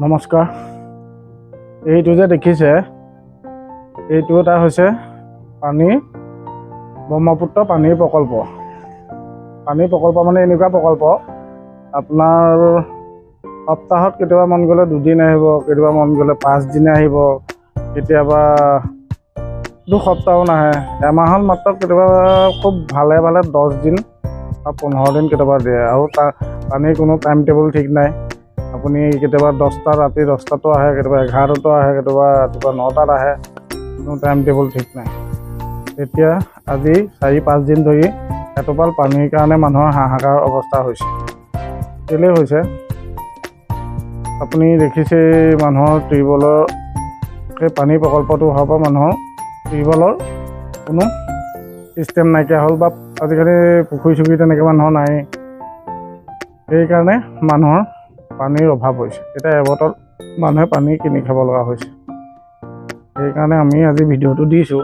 নমস্কাৰ। এইটো যে দেখিছে, এইটো এটা হৈছে ব্ৰহ্মপুত্ৰ পানীৰ প্ৰকল্প। পানীৰ প্ৰকল্প মানে এনেকুৱা প্ৰকল্প, আপোনাৰ সপ্তাহত কেতিয়াবা মন গ'লে 2 দিন আহিব, কেতিয়াবা মন গ'লে 5 দিনে আহিব, কেতিয়াবা 2 সপ্তাহো নাহে, এমাহত মাত্ৰ কেতিয়াবা খুব ভালে 10 দিন বা 15 দিন কেতিয়াবা দিয়ে। আৰু তাৰ পানীৰ কোনো টাইম টেবুল ঠিক নাই। আপুনি কেতিয়াবা 10টা ৰাতি 10টাতো আহে, কেতিয়াবা 11টাতো আহে, কেতিয়াবা ৰাতিপুৱা 9টাত আহে, কোনো টাইম টেবুল ঠিক নাই। এতিয়া আজি 4-5 দিন ধৰি এটোপাল পানীৰ কাৰণে মানুহৰ হাহাকাৰ অৱস্থা হৈছে। কেলৈ হৈছে আপুনি দেখিছে, মানুহৰ টিউবৱেলৰ সেই পানীৰ প্ৰকল্পটো হোৱাৰ পৰা মানুহৰ টিউবৱেলৰ কোনো চিষ্টেম নাইকিয়া হ'ল, বা আজিকালি পুখুৰী চুখুৰী তেনেকৈ মানুহৰ নাই। সেইকাৰণে মানুহৰ পানীৰ অভাৱ হৈছে। এতিয়া এবটল মানুহে পানী কিনি খাব লগা হৈছে। সেইকাৰণে আমি আজি ভিডিঅ'টো দিছোঁ।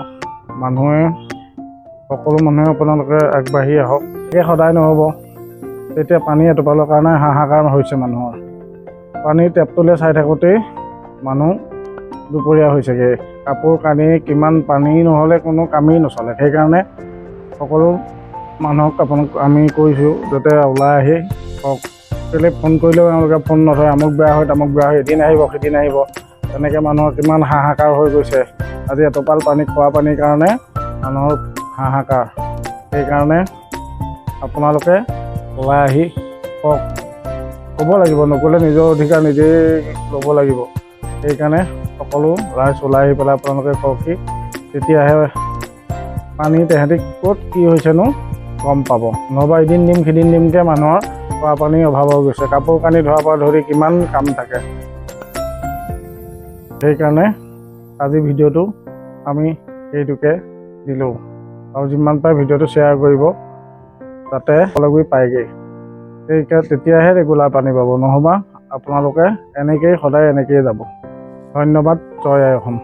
সকলো মানুহে আপোনালোকে আগবাঢ়ি আহক। এই সদায় নহ'ব, তেতিয়া পানী এটোপালৰ কাৰণে হাহাকাৰ হৈছে মানুহৰ। পানীৰ টেপটোলৈ চাই থাকোঁতেই মানুহ দুপৰীয়া হৈছেগৈ। কাপোৰ কানি কিমান পানী নহ'লে কোনো কামেই নচলে। সেইকাৰণে সকলো মানুহক আমি কৈছোঁ, যাতে ওলাই আহি কওক। কেলৈ ফোন কৰিলেও তেওঁলোকে ফোন নধৰে, আমুক বেয়া হয় তামুক বেয়া হয়, এদিন আহিব সিদিন আহিব, তেনেকৈ মানুহৰ কিমান হাহাকাৰ হৈ গৈছে। আজি এটোপাল পানী, খোৱা পানীৰ কাৰণে মানুহৰ হাহাকাৰ। সেইকাৰণে আপোনালোকে ওলাই আহি কওক, ক'ব লাগিব, নক'লে নিজৰ অধিকাৰ নিজেই ল'ব লাগিব। সেইকাৰণে সকলো ৰাইজ ওলাই আহি পেলাই আপোনালোকে কওকহি, তেতিয়াহে পানী তেহেঁতি ক'ত কি হৈছেনো গম পাব। নহ'বা এদিন দিম সিদিন দিমকৈ মানুহৰ খোৱা পানীৰ অভাৱ হৈ গৈছে। কাপোৰ কানি ধোৱাৰ পৰা ধৰি কিমান কাম থাকে। সেইকাৰণে আজি ভিডিঅ'টো আমি এইটোকে দিলোঁ। আৰু যিমান পাৰে ভিডিঅ'টো শ্বেয়াৰ কৰিব, যাতে সকলোবোৰ পায়গৈ। তেতিয়াহে ৰেগুলাৰ পানী পাব, নহ'বা আপোনালোকে এনেকৈয়ে সদায় এনেকৈয়ে যাব। ধন্যবাদ। জয় আই অসম।